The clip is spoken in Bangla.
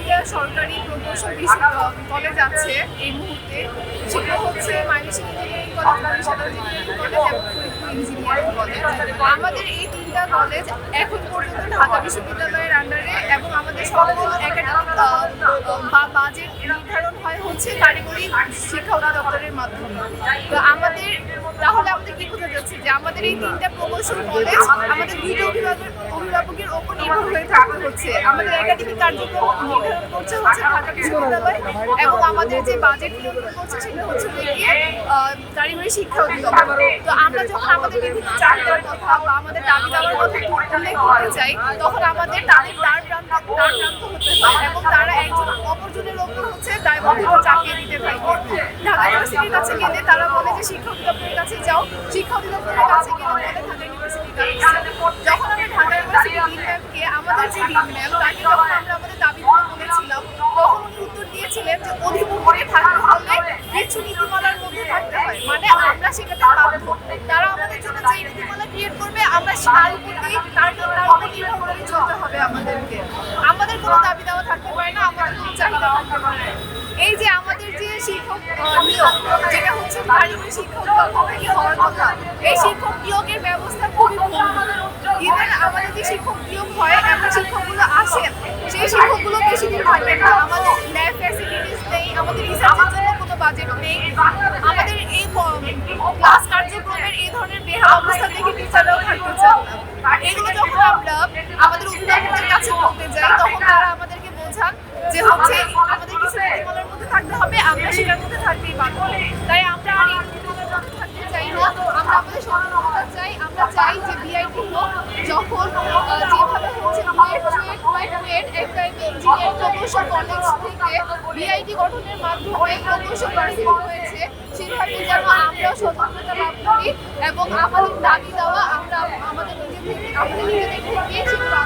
তিনটা সরকারি প্রকৌশল কলেজ আছে এই মুহূর্তে। সেগুলো হচ্ছে Mymensingh engineering college, Barishal engineering college এবং ফরিদপুর ইঞ্জিনিয়ারিং কলেজ। আমাদের এই তিনটা কলেজ এখন পর্যন্ত ঢাকা বিশ্ববিদ্যালয়ের আন্ডারে, এবং আমাদের সকল একাডেমিক বা বাজেট নির্ধারণ হয় হচ্ছে কারিগরি শিক্ষা অধিদপ্তরের মাধ্যমে। তো আমাদের তাহলে আমাদের কি বোঝা যাচ্ছে যে আমাদের এই তিনটা প্রকৌশল কলেজ আমাদের দুইটা অভিভাবকের ওপর নির্ভর হয়ে থাকতে হচ্ছে। আমাদের একাডেমিক কার্যক্রম নির্ধারণ করছে হচ্ছে ঢাকা বিশ্ববিদ্যালয়, এবং আমাদের যে বাজেট নির্ধারণ করছে সেটা হচ্ছে গিয়ে কারিগরি শিক্ষা অধিদপ্তর। তো আমরা যখন আমাদের বিভিন্ন চাহিদার কথা বা আমাদের দাবি দাওয়ার কথা উল্লেখ করতে চাই, তখন আমাদের তাদের দ্বার প্রান্ত হতে হয়, এবং তারা একজন অপরজনের ওপর হচ্ছে দায়বদ্ধতা চাপিয়ে দিতে থাকে। ঢাকা ইউনিভার্সিটির কাছে গেলে তারা বলে যে শিক্ষা অধিদপ্তরের কাছে যাও, শিক্ষা অধিদপ্তরের কাছে গেলে বলে ঢাকা ইউনিভার্সিটির কাছে। যখন আমরা ঢাকা ইউনিভার্সিটির ডিন ম্যামকে, আমাদের যে ডিন ম্যাম, তাকে যখন আমরা আমাদের দাবিগুলো বলেছিলাম, তখন উনি উত্তর দিয়েছিলেন যে অধিভুক্তি থাকতে হলে কিছু নীতিমালার মধ্যে থাকতে হয়, মানে আমরা সেটাতে বাধ্য। তারা আমাদের জন্য যে নীতিমালা ক্রিয়েট করবে আমরা তার উপর নির্ভর করে চলতে হবে আমাদেরকে। আমাদের কোনো দাবি দেওয়া থাকতে পারে না, আমাদের কোনো চাহিদা থাকতে পারে না। এই যে আমাদের যে শিক্ষক নিয়োগ, যেটা হচ্ছে কারিগরি শিক্ষা অধিদপ্তর থেকে হওয়ার কথা, এই শিক্ষক নিয়োগের ব্যবস্থা খুবই কম। ইভেন আমাদের যে শিক্ষক নিয়োগ হয় এবং শিক্ষকগুলো আসেন, সেই শিক্ষকগুলো বেশি দিন থাকেন না। আমাদের ল্যাব ফ্যাসিলিটিস নেই, আমাদের রিসার্চের জন্য কোনো বাজেট নেই। আমাদের এই ক্লাস কার্যক্রমের এই ধরনের বেহাল অবস্থা দেখে টিচাররাও থাকতে চান না। এগুলো যখন আমরা আমাদের অভিভাবকদের কাছে বলতে যাই, তখন তারা আমাদেরকে বোঝান যে হচ্ছে আমাদের কিছু নীতিমালার মধ্যে থাকতে হবে, আমরা সেটার মধ্যে থাকতেই পারবো। তাই আমরা আর এই নীতিমালার মধ্যে থাকতে চাই না, আমরা আমাদের স্বতন্ত্রতা চাই। আমরা চাই যে বিআইটি হোক, যখন যেভাবে হচ্ছে একটা ইঞ্জিনিয়ারিং প্রকৌশল কলেজ থেকে বিআইটি গঠনের মাধ্যমে প্রকৌশল ভার্সিটি হয়েছে, সেভাবে যেন আমরা স্বতন্ত্রতা লাভ করি এবং আমাদের দাবি দেওয়া আমরা আমাদের নিজেদের থেকে সেগুলো